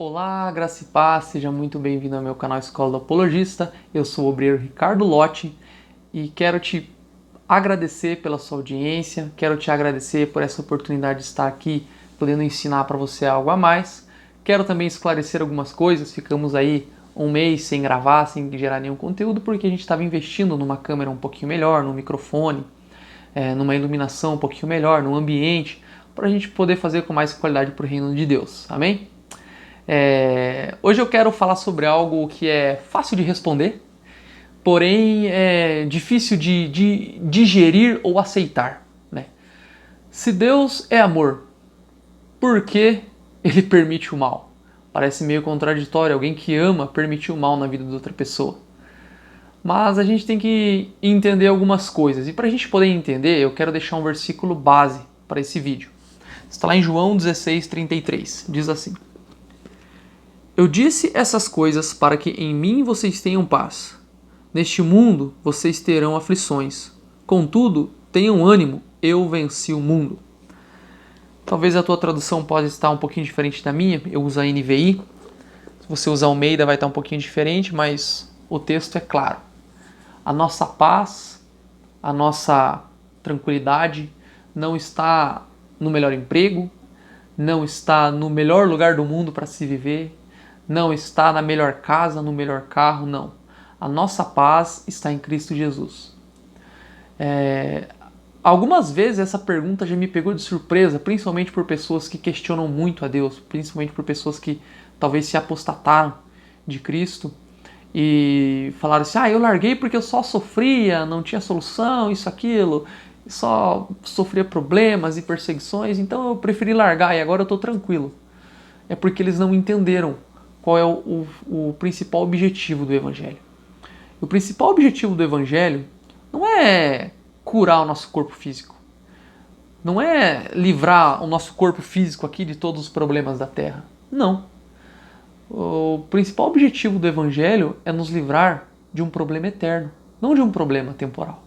Olá, graça e paz, seja muito bem-vindo ao meu canal Escola do Apologista. Eu sou o obreiro Ricardo Lotti e quero te agradecer pela sua audiência, quero te agradecer por essa oportunidade de estar aqui podendo ensinar para você algo a mais. Quero também esclarecer algumas coisas, ficamos aí um mês sem gravar, sem gerar nenhum conteúdo, porque a gente estava investindo numa câmera um pouquinho melhor, num microfone, numa iluminação um pouquinho melhor, num ambiente, para a gente poder fazer com mais qualidade para o reino de Deus, amém? Hoje eu quero falar sobre algo que é fácil de responder, porém é difícil de digerir ou aceitar, né? Se Deus é amor, por que ele permite o mal? Parece meio contraditório, alguém que ama permitir o mal na vida de outra pessoa. Mas a gente tem que entender algumas coisas. E para a gente poder entender, eu quero deixar um versículo base para esse vídeo. Está lá em João 16:33. Diz assim: Eu disse essas coisas para que em mim vocês tenham paz. Neste mundo vocês terão aflições. Contudo, tenham ânimo, eu venci o mundo. Talvez a tua tradução possa estar um pouquinho diferente da minha, eu uso a NVI. Se você usar Almeida vai estar um pouquinho diferente, mas o texto é claro. A nossa paz, a nossa tranquilidade não está no melhor emprego, não está no melhor lugar do mundo para se viver, não está na melhor casa, no melhor carro, não. A nossa paz está em Cristo Jesus. Algumas vezes essa pergunta já me pegou de surpresa, principalmente por pessoas que questionam muito a Deus, principalmente por pessoas que talvez se apostataram de Cristo e falaram assim: eu larguei porque eu só sofria, não tinha solução, isso, aquilo, só sofria problemas e perseguições, então eu preferi largar e agora eu estou tranquilo. É porque eles não entenderam qual é o principal objetivo do Evangelho. O principal objetivo do Evangelho não é curar o nosso corpo físico, não é livrar o nosso corpo físico aqui de todos os problemas da Terra. Não. O principal objetivo do Evangelho é nos livrar de um problema eterno, não de um problema temporal.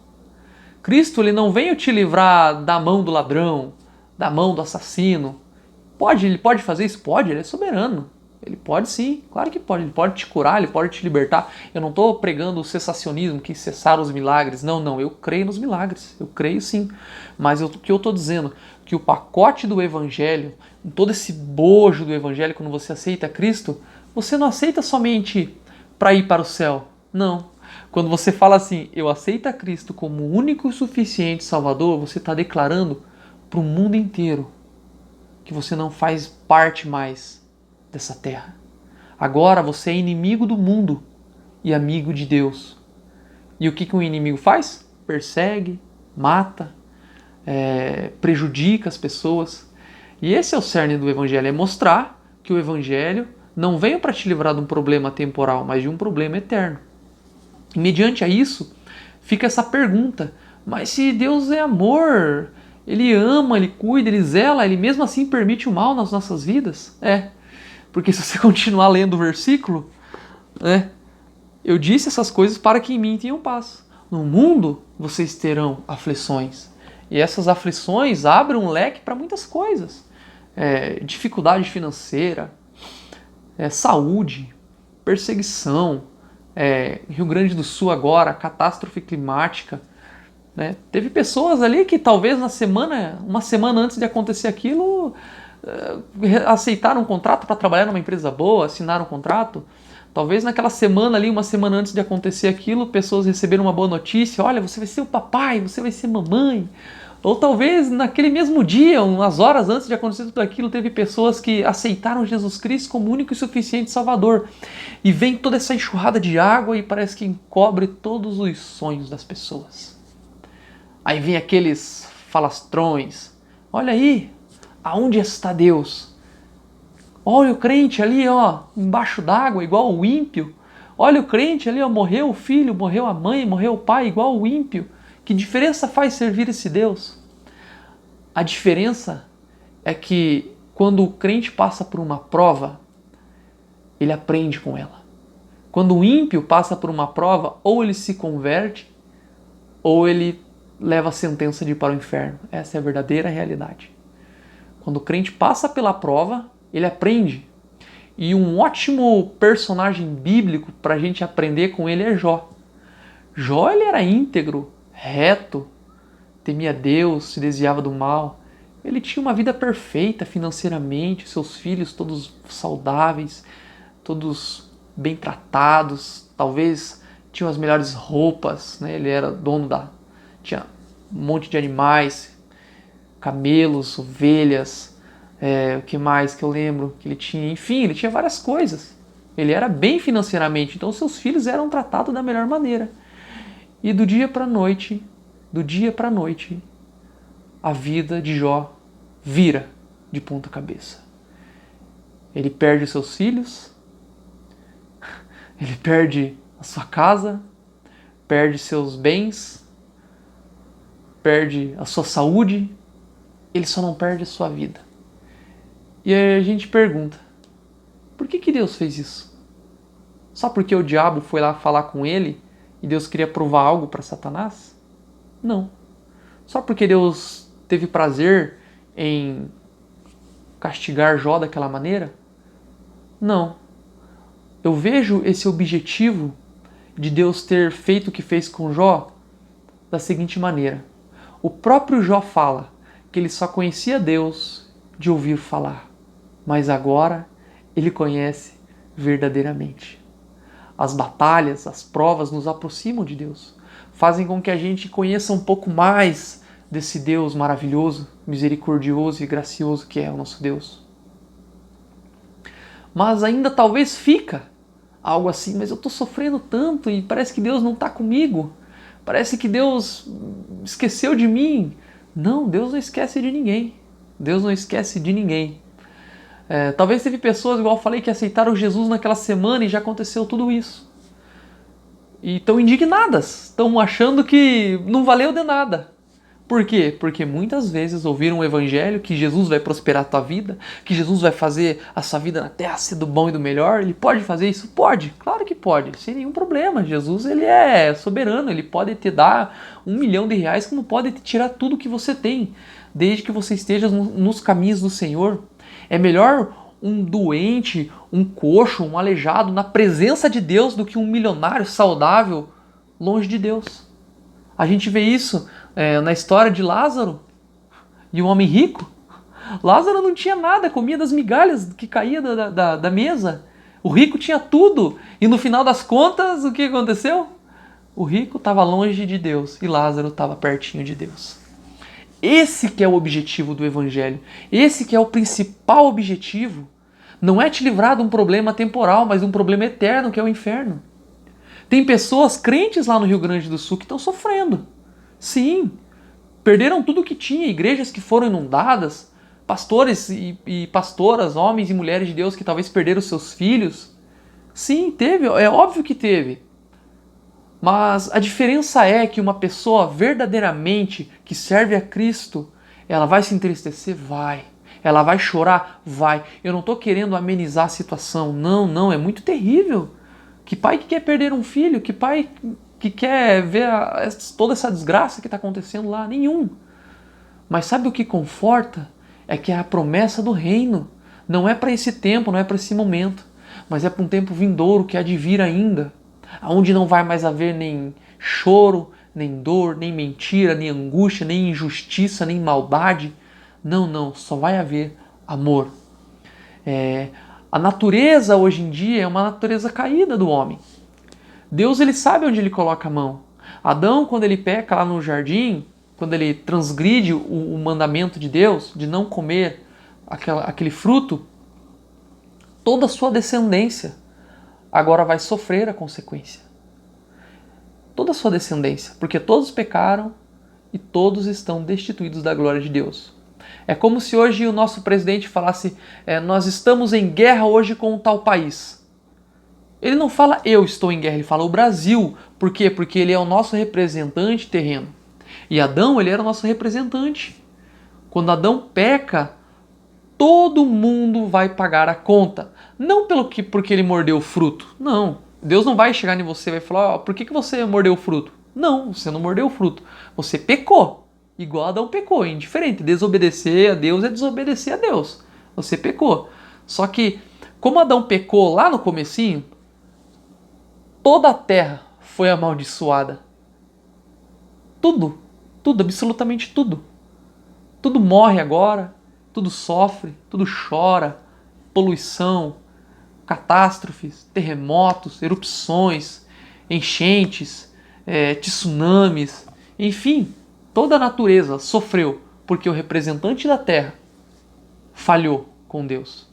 Cristo ele não veio te livrar da mão do ladrão, da mão do assassino. Ele pode fazer isso? Pode, ele é soberano. Ele pode sim, claro que pode. Ele pode te curar, ele pode te libertar. Eu não estou pregando o cessacionismo, que cessar os milagres. Não, eu creio nos milagres. Eu creio sim. Mas o que eu estou dizendo? Que o pacote do Evangelho, todo esse bojo do Evangelho, quando você aceita Cristo, você não aceita somente para ir para o céu. Não. Quando você fala assim, eu aceito a Cristo como o único e suficiente Salvador, você está declarando para o mundo inteiro que você não faz parte mais dessa terra. Agora você é inimigo do mundo e amigo de Deus. E o que um inimigo faz? Persegue, mata, prejudica as pessoas. E esse é o cerne do Evangelho, é mostrar que o Evangelho não veio para te livrar de um problema temporal, mas de um problema eterno. E mediante a isso, fica essa pergunta: mas se Deus é amor, Ele ama, Ele cuida, Ele zela, Ele mesmo assim permite o mal nas nossas vidas? Porque se você continuar lendo o versículo, eu disse essas coisas para que em mim tenham paz. No mundo vocês terão aflições. E essas aflições abrem um leque para muitas coisas. Dificuldade financeira, saúde, perseguição, Rio Grande do Sul agora, catástrofe climática. Né? Teve pessoas ali que talvez uma semana antes de acontecer aquilo, aceitaram um contrato para trabalhar numa empresa boa, assinaram um contrato. Talvez naquela semana ali, uma semana antes de acontecer aquilo, pessoas receberam uma boa notícia: olha, você vai ser o papai, você vai ser mamãe. Ou talvez naquele mesmo dia, umas horas antes de acontecer tudo aquilo, teve pessoas que aceitaram Jesus Cristo como único e suficiente Salvador. E vem toda essa enxurrada de água e parece que encobre todos os sonhos das pessoas. Aí vem aqueles falastrões: olha aí, aonde está Deus? Olha o crente ali, embaixo d'água, igual o ímpio. Olha o crente ali, morreu o filho, morreu a mãe, morreu o pai, igual o ímpio. Que diferença faz servir esse Deus? A diferença é que quando o crente passa por uma prova, ele aprende com ela. Quando o ímpio passa por uma prova, ou ele se converte, ou ele leva a sentença de ir para o inferno. Essa é a verdadeira realidade. Quando o crente passa pela prova, ele aprende. E um ótimo personagem bíblico para a gente aprender com ele é Jó. Jó ele era íntegro, reto, temia Deus, se desviava do mal. Ele tinha uma vida perfeita financeiramente, seus filhos todos saudáveis, todos bem tratados, talvez tinham as melhores roupas, né? Ele era dono tinha um monte de animais, camelos, ovelhas, o que mais que eu lembro que ele tinha? Enfim, ele tinha várias coisas. Ele era bem financeiramente, então seus filhos eram tratados da melhor maneira. E do dia para noite, a vida de Jó vira de ponta cabeça. Ele perde seus filhos, ele perde a sua casa, perde seus bens, perde a sua saúde, ele só não perde a sua vida. E aí a gente pergunta, por que Deus fez isso? Só porque o diabo foi lá falar com ele e Deus queria provar algo para Satanás? Não. Só porque Deus teve prazer em castigar Jó daquela maneira? Não. Eu vejo esse objetivo de Deus ter feito o que fez com Jó da seguinte maneira. O próprio Jó fala que ele só conhecia Deus de ouvir falar, mas agora ele conhece verdadeiramente. As batalhas, as provas nos aproximam de Deus, fazem com que a gente conheça um pouco mais desse Deus maravilhoso, misericordioso e gracioso que é o nosso Deus. Mas ainda talvez fica algo assim, mas eu estou sofrendo tanto e parece que Deus não está comigo, parece que Deus esqueceu de mim. Não, Deus não esquece de ninguém. Deus não esquece de ninguém. Talvez teve pessoas, igual eu falei, que aceitaram Jesus naquela semana e já aconteceu tudo isso. E estão indignadas, estão achando que não valeu de nada. Por quê? Porque muitas vezes ouviram o evangelho que Jesus vai prosperar a tua vida, que Jesus vai fazer a sua vida na terra ser do bom e do melhor. Ele pode fazer isso? Pode, claro que pode, sem nenhum problema. Jesus ele é soberano, ele pode te dar R$1 milhão, como pode te tirar tudo que você tem, desde que você esteja nos caminhos do Senhor. É melhor um doente, um coxo, um aleijado na presença de Deus do que um milionário saudável longe de Deus. A gente vê isso na história de Lázaro e o homem rico. Lázaro não tinha nada, comia das migalhas que caía da mesa. O rico tinha tudo e no final das contas o que aconteceu? O rico estava longe de Deus e Lázaro estava pertinho de Deus. Esse que é o objetivo do evangelho, esse que é o principal objetivo. Não é te livrar de um problema temporal, mas de um problema eterno que é o inferno. Tem pessoas crentes lá no Rio Grande do Sul que estão sofrendo. Sim, perderam tudo que tinha, igrejas que foram inundadas, pastores e pastoras, homens e mulheres de Deus que talvez perderam seus filhos. Sim, teve, é óbvio que teve. Mas a diferença é que uma pessoa verdadeiramente que serve a Cristo, ela vai se entristecer? Vai. Ela vai chorar? Vai. Eu não estou querendo amenizar a situação. Não, é muito terrível. Que pai que quer perder um filho? Que pai que quer ver toda essa desgraça que está acontecendo lá? Nenhum. Mas sabe o que conforta? É que é a promessa do reino. Não é para esse tempo, não é para esse momento, mas é para um tempo vindouro que há de vir ainda, onde não vai mais haver nem choro, nem dor, nem mentira, nem angústia, nem injustiça, nem maldade. Não, só vai haver amor. A natureza hoje em dia é uma natureza caída do homem. Deus ele sabe onde ele coloca a mão. Adão, quando ele peca lá no jardim, quando ele transgride o mandamento de Deus de não comer aquele fruto, toda a sua descendência agora vai sofrer a consequência. Toda a sua descendência, porque todos pecaram e todos estão destituídos da glória de Deus. É como se hoje o nosso presidente falasse, nós estamos em guerra hoje com um tal país. Ele não fala eu estou em guerra, ele fala o Brasil. Por quê? Porque ele é o nosso representante terreno. E Adão, ele era o nosso representante. Quando Adão peca, todo mundo vai pagar a conta. Não porque ele mordeu o fruto. Não. Deus não vai chegar em você e vai falar, por que você mordeu o fruto? Não, você não mordeu o fruto. Você pecou. Igual Adão pecou, é indiferente. Desobedecer a Deus é desobedecer a Deus. Você pecou. Só que como Adão pecou lá no comecinho, toda a terra foi amaldiçoada. Tudo, tudo, absolutamente tudo. Tudo morre agora, tudo sofre, tudo chora, poluição, catástrofes, terremotos, erupções, enchentes, tsunamis, enfim, toda a natureza sofreu porque o representante da terra falhou com Deus.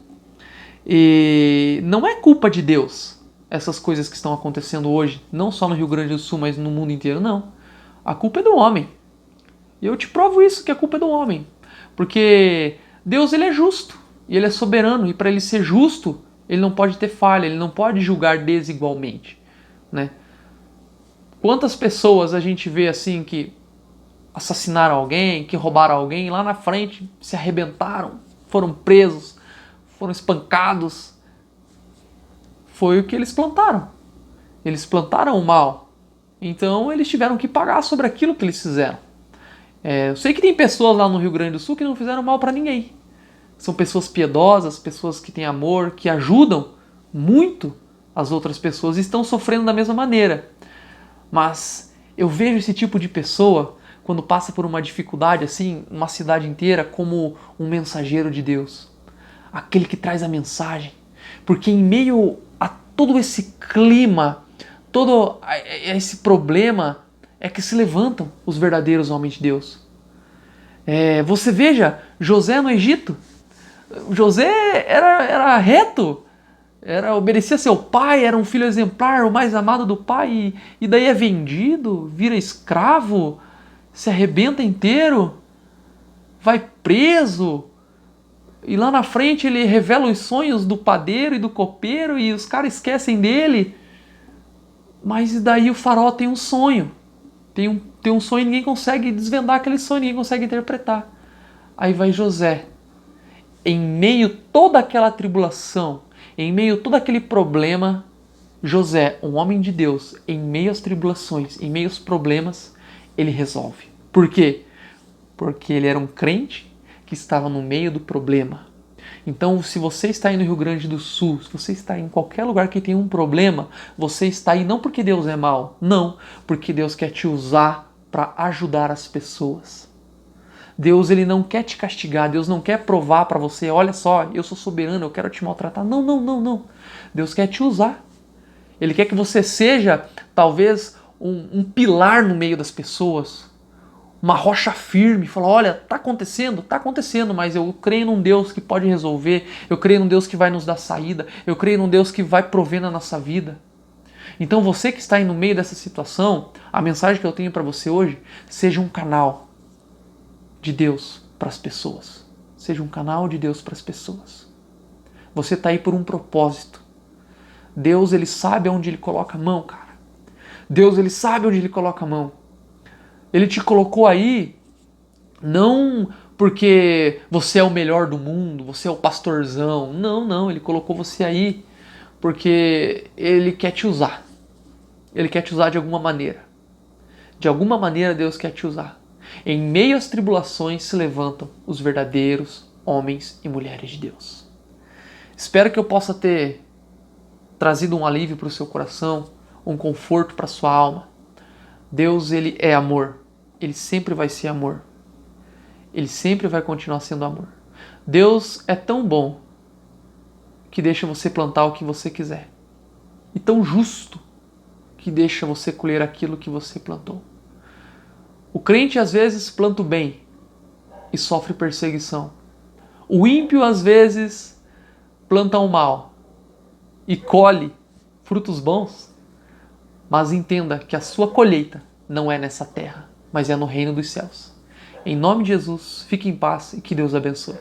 E não é culpa de Deus essas coisas que estão acontecendo hoje, não só no Rio Grande do Sul, mas no mundo inteiro, não. A culpa é do homem. E eu te provo isso, que a culpa é do homem. Porque Deus, ele é justo e ele é soberano, e para ele ser justo, ele não pode ter falha, ele não pode julgar desigualmente, né? Quantas pessoas a gente vê assim que assassinaram alguém, que roubaram alguém, lá na frente se arrebentaram, foram presos, foram espancados. Foi o que eles plantaram. Eles plantaram o mal. Então eles tiveram que pagar sobre aquilo que eles fizeram. Eu sei que tem pessoas lá no Rio Grande do Sul que não fizeram mal para ninguém. São pessoas piedosas, pessoas que têm amor, que ajudam muito as outras pessoas e estão sofrendo da mesma maneira. Mas eu vejo esse tipo de pessoa, quando passa por uma dificuldade assim, uma cidade inteira, como um mensageiro de Deus. Aquele que traz a mensagem. Porque em meio a todo esse clima, todo esse problema, é que se levantam os verdadeiros homens de Deus. Você veja José no Egito. José era reto, obedecia seu pai, era um filho exemplar, o mais amado do pai, e daí é vendido, vira escravo, se arrebenta inteiro, vai preso, e lá na frente ele revela os sonhos do padeiro e do copeiro, e os caras esquecem dele. Mas daí o faraó tem um sonho, tem um sonho e ninguém consegue desvendar aquele sonho, ninguém consegue interpretar. Aí vai José, em meio a toda aquela tribulação, em meio a todo aquele problema, José, um homem de Deus, em meio às tribulações, em meio aos problemas, ele resolve. Por quê? Porque ele era um crente que estava no meio do problema. Então, se você está aí no Rio Grande do Sul, se você está em qualquer lugar que tem um problema, você está aí não porque Deus é mau, não, porque Deus quer te usar para ajudar as pessoas. Deus, ele não quer te castigar, Deus não quer provar para você, olha só, eu sou soberano, eu quero te maltratar. Não, não, não, não. Deus quer te usar. Ele quer que você seja, talvez, um pilar no meio das pessoas, uma rocha firme, falar, olha, tá acontecendo, mas eu creio num Deus que pode resolver, eu creio num Deus que vai nos dar saída, eu creio num Deus que vai prover na nossa vida. Então você que está aí no meio dessa situação, a mensagem que eu tenho para você hoje, seja um canal de Deus para as pessoas. Seja um canal de Deus para as pessoas. Você está aí por um propósito. Deus, ele sabe onde ele coloca a mão, cara. Deus, ele sabe onde ele coloca a mão. Ele te colocou aí não porque você é o melhor do mundo, você é o pastorzão. Não, não. Ele colocou você aí porque ele quer te usar. Ele quer te usar de alguma maneira. De alguma maneira Deus quer te usar. Em meio às tribulações se levantam os verdadeiros homens e mulheres de Deus. Espero que eu possa ter trazido um alívio para o seu coração, um conforto para a sua alma. Deus, ele é amor. Ele sempre vai ser amor. Ele sempre vai continuar sendo amor. Deus é tão bom que deixa você plantar o que você quiser. E tão justo que deixa você colher aquilo que você plantou. O crente às vezes planta o bem e sofre perseguição. O ímpio às vezes planta o mal e colhe frutos bons. Mas entenda que a sua colheita não é nessa terra, mas é no reino dos céus. Em nome de Jesus, fique em paz e que Deus abençoe.